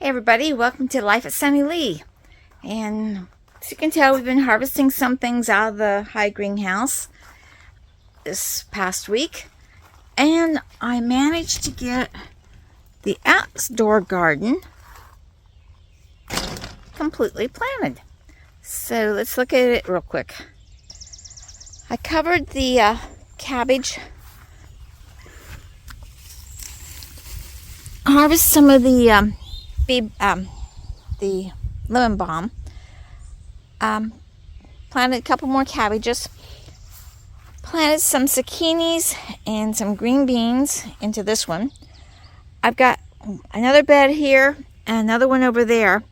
Hey everybody, welcome to Life at Sunny Lea. And as you can tell, we've been harvesting some things out of the high greenhouse this past week. And I managed to get the outdoor garden completely planted. So let's look at it real quick. I covered the cabbage, harvest some of the lemon balm, planted a couple more cabbages, planted some zucchinis and some green beans into this one. I've got another bed here and another one over there.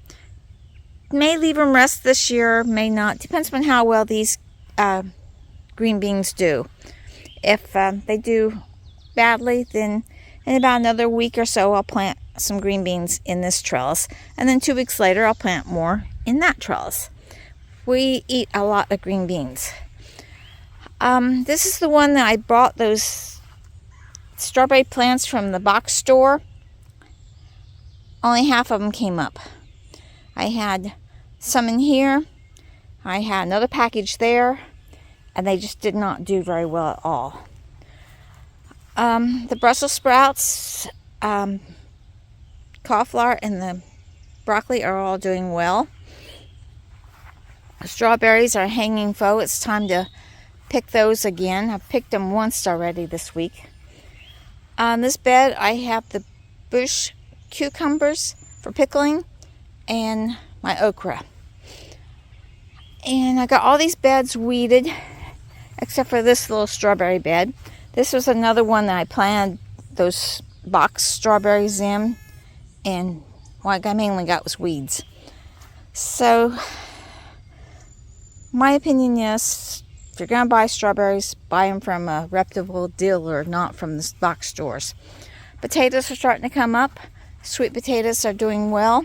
May leave them rest this year, may not. Depends on how well these green beans do. If they do badly, then in about another week or so, I'll plant some green beans in this trellis. And then 2 weeks later, I'll plant more in that trellis. We eat a lot of green beans. This is the one that I bought those strawberry plants from the box store. Only half of them came up. I had some in here. I had another package there. And they just did not do very well at all. The Brussels sprouts, cauliflower, and the broccoli are all doing well. The strawberries are hanging foe. It's time to pick those again. I've picked them once already this week. On this bed, I have the bush cucumbers for pickling and my okra. And I got all these beds weeded, except for this little strawberry bed. This was another one that I planted those box strawberries in, and what I mainly got was weeds. So, my opinion is, if you're going to buy strawberries, buy them from a reputable dealer, not from the box stores. Potatoes are starting to come up. Sweet potatoes are doing well.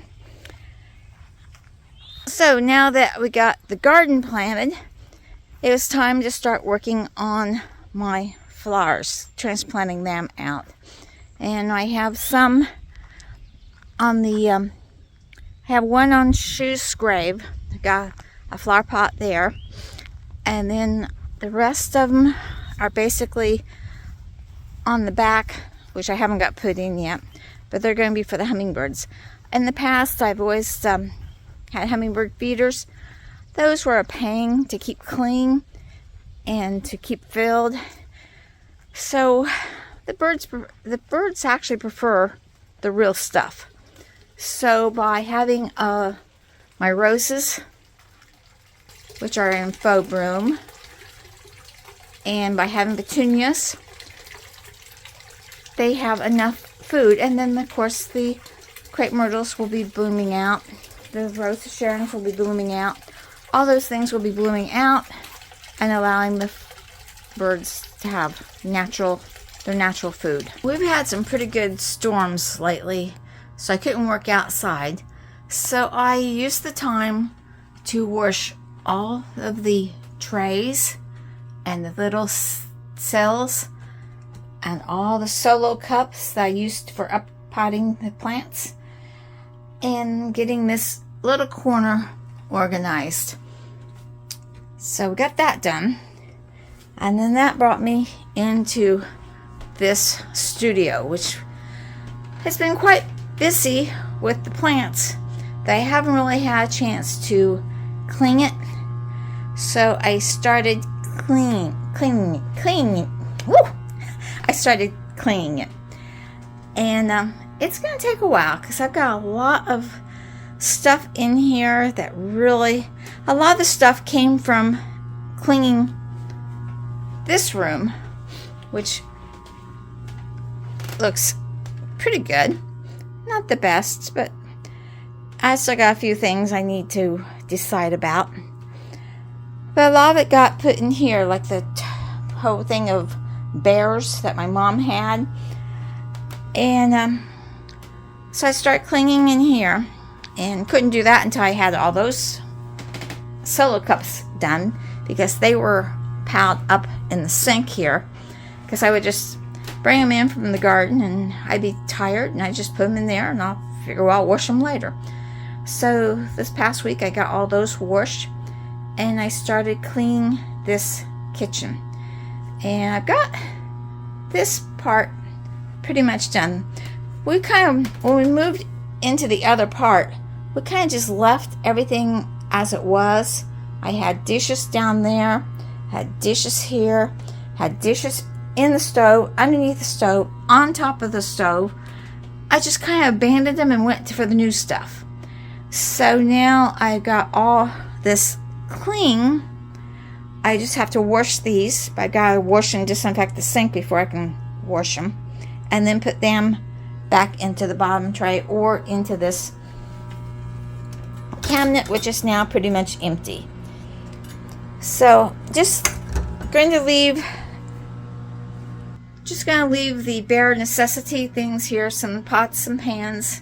So, now that we got the garden planted, it was time to start working on my flowers, transplanting them out. And I have some on the, I have one on Shoe's grave. I got a flower pot there. And then the rest of them are basically on the back, which I haven't got put in yet. But they're going to be for the hummingbirds. In the past, I've always had hummingbird feeders. Those were a pain to keep clean and to keep filled. So the birds actually prefer the real stuff. So by having my roses, which are in faux bloom, and by having petunias, they have enough food. And then of course the crepe myrtles will be blooming out. The rose of Sharon's will be blooming out. All those things will be blooming out and allowing the birds to have their natural food. We've had some pretty good storms lately, so I couldn't work outside. So I used the time to wash all of the trays and the little cells and all the solo cups that I used for uppotting the plants and getting this little corner organized. So we got that done, and then that brought me into this studio, which has been quite busy with the plants. They haven't really had a chance to clean it, so I started cleaning it, and it's gonna take a while because I've got a lot of stuff in here that a lot of the stuff came from cleaning this room, which looks pretty good. Not the best, but I still got a few things I need to decide about. But a lot of it got put in here, like the whole thing of bears that my mom had. And so I started cleaning in here, and couldn't do that until I had all those solo cups done, because they were piled up in the sink here, because I would just bring them in from the garden and I'd be tired and I'd just put them in there and I'll figure, well, I'll wash them later. So this past week I got all those washed, and I started cleaning this kitchen. And I've got this part pretty much done. We kind of, when we moved into the other part, we kind of just left everything as it was. I had dishes down there, had dishes here, had dishes in the stove, underneath the stove, on top of the stove. I just kind of abandoned them and went for the new stuff. So now I got all this clean. I just have to wash these. I gotta wash and disinfect the sink before I can wash them, and then put them back into the bottom tray or into this cabinet, which is now pretty much empty. So just gonna leave the bare necessity things here, some pots, some pans,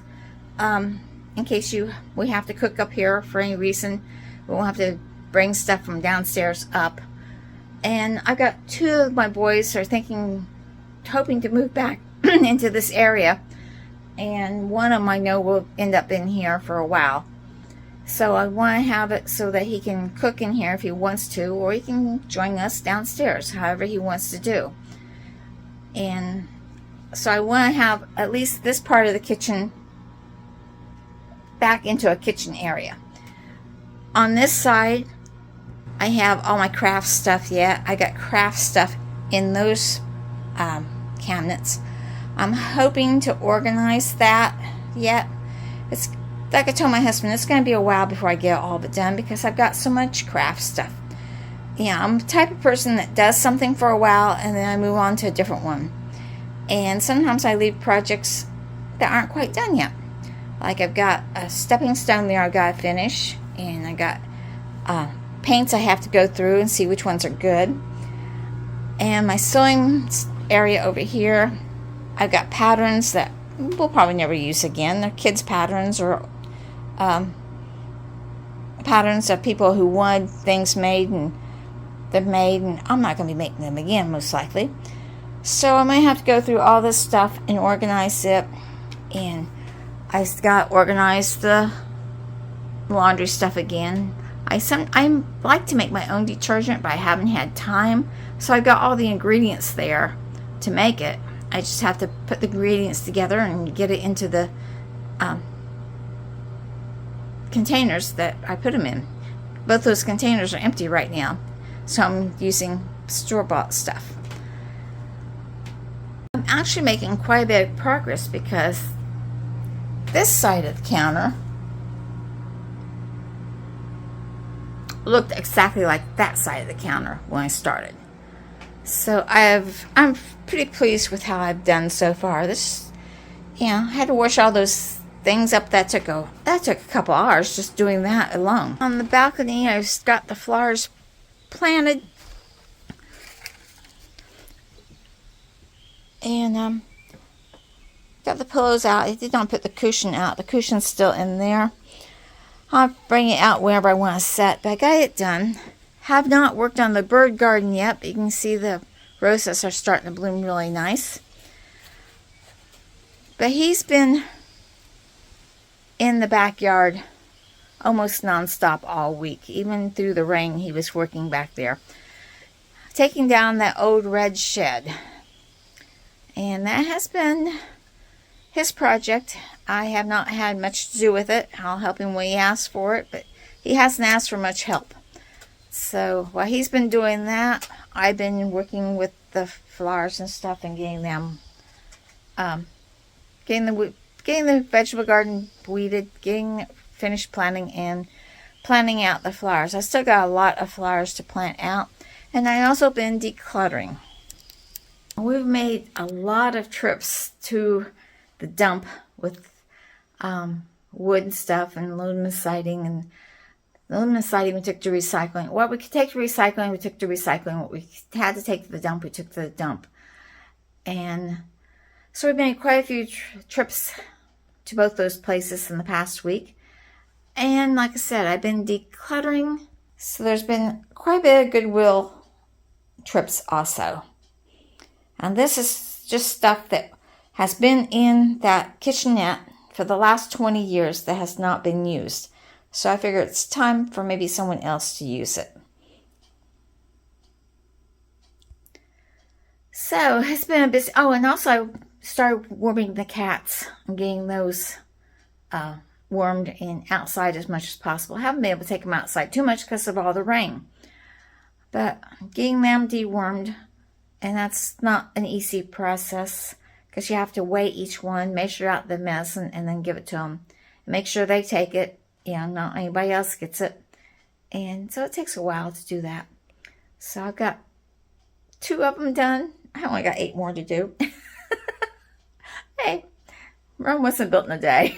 in case we have to cook up here for any reason. We won't have to bring stuff from downstairs up. And I've got two of my boys are hoping to move back into this area, and one of them I know will end up in here for a while. So I want to have it so that he can cook in here if he wants to, or he can join us downstairs, however he wants to do. And so I want to have at least this part of the kitchen back into a kitchen area. On this side, I have all my craft stuff yet. I got craft stuff in those cabinets. I'm hoping to organize that yet. It's like I told my husband, it's going to be a while before I get all of it done because I've got so much craft stuff. Yeah, I'm the type of person that does something for a while and then I move on to a different one. And sometimes I leave projects that aren't quite done yet. Like I've got a stepping stone there I've got to finish, and I got paints I have to go through and see which ones are good. And my sewing area over here, I've got patterns that we'll probably never use again. They're kids' patterns or patterns of people who wanted things made, and they're made, and I'm not going to be making them again most likely. So I might have to go through all this stuff and organize it. And I got to organize the laundry stuff again. I like to make my own detergent, but I haven't had time. So I got all the ingredients there to make it. I just have to put the ingredients together and get it into the containers that I put them in. Both those containers are empty right now, so I'm using store-bought stuff. I'm actually making quite a bit of progress because this side of the counter looked exactly like that side of the counter when I started. So I'm pretty pleased with how I've done so far. I had to wash all those things up. That took a couple hours just doing that alone. On the balcony, I've got the flowers planted, and got the pillows out. I did not put the cushion out. The cushion's still in there. I'll bring it out wherever I want to set, but I got it done. Have not worked on the bird garden yet, but you can see the roses are starting to bloom really nice. But he's been in the backyard almost nonstop all week. Even through the rain, he was working back there, taking down that old red shed. And that has been his project. I have not had much to do with it. I'll help him when he asks for it, but he hasn't asked for much help. So while he's been doing that, I've been working with the flowers and stuff and getting them, getting the vegetable garden weeded, getting finished planting, and planting out the flowers. I still got a lot of flowers to plant out, and I also been decluttering. We've made a lot of trips to the dump with wood and stuff and aluminum siding, and the aluminum siding we took to recycling. What we could take to recycling, we took to recycling. What we had to take to the dump, we took to the dump. And so we've made quite a few trips to both those places in the past week. And like I said, I've been decluttering. So there's been quite a bit of Goodwill trips also. And this is just stuff that has been in that kitchenette for the last 20 years that has not been used. So I figure it's time for maybe someone else to use it. So it's been a bit. Oh, and also I started warming the cats and getting those warmed in outside as much as possible. I haven't been able to take them outside too much because of all the rain. But getting them dewormed, and that's not an easy process because you have to weigh each one, measure out the medicine, and then give it to them. Make sure they take it. Not anybody else gets it. And so it takes a while to do that. So I've got 2 of them done. I only got 8 more to do. Hey, Rome wasn't built in a day.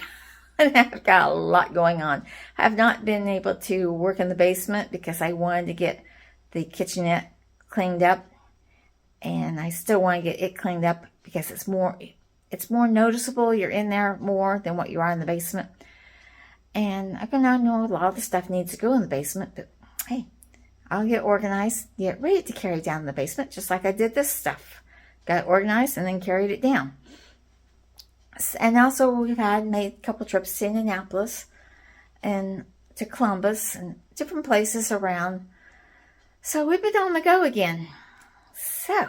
And I've got a lot going on. I have not been able to work in the basement because I wanted to get the kitchenette cleaned up. And I still want to get it cleaned up because it's more noticeable. You're in there more than what you are in the basement. And I know a lot of the stuff needs to go in the basement, but hey, I'll get organized, get ready to carry down the basement, just like I did this stuff. Got it organized and then carried it down. And also we've made a couple trips to Indianapolis and to Columbus and different places around. So we've been on the go again. So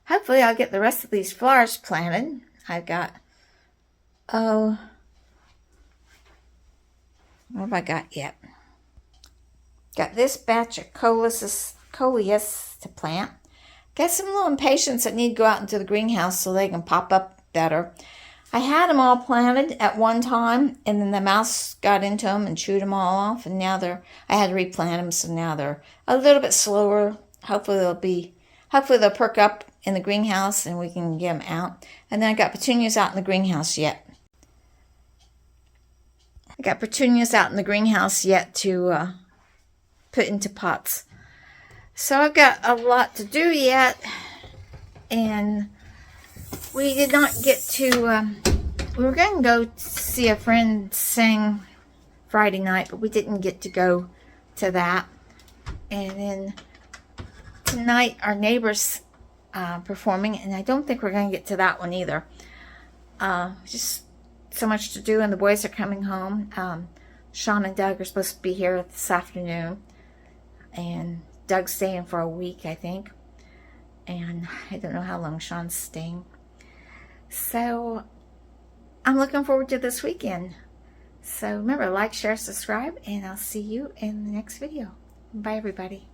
hopefully I'll get the rest of these flowers planted. I've got, what have I got yet? Got this batch of coleus to plant. Got some little impatiens that need to go out into the greenhouse so they can pop up better. I had them all planted at one time, and then the mouse got into them and chewed them all off, and now I had to replant them, so now they're a little bit slower. Hopefully they'll perk up in the greenhouse and we can get them out. And then I got petunias out in the greenhouse yet. To put into pots. So I've got a lot to do yet, and we did not get to, we were going to go see a friend sing Friday night, but we didn't get to go to that. And then tonight our neighbor's performing, and I don't think we're going to get to that one either. Just so much to do, and the boys are coming home. Sean and Doug are supposed to be here this afternoon, and Doug's staying for a week, I think, and I don't know how long Sean's staying. So I'm looking forward to this weekend. So remember, like, share, subscribe, and I'll see you in the next video. Bye, everybody.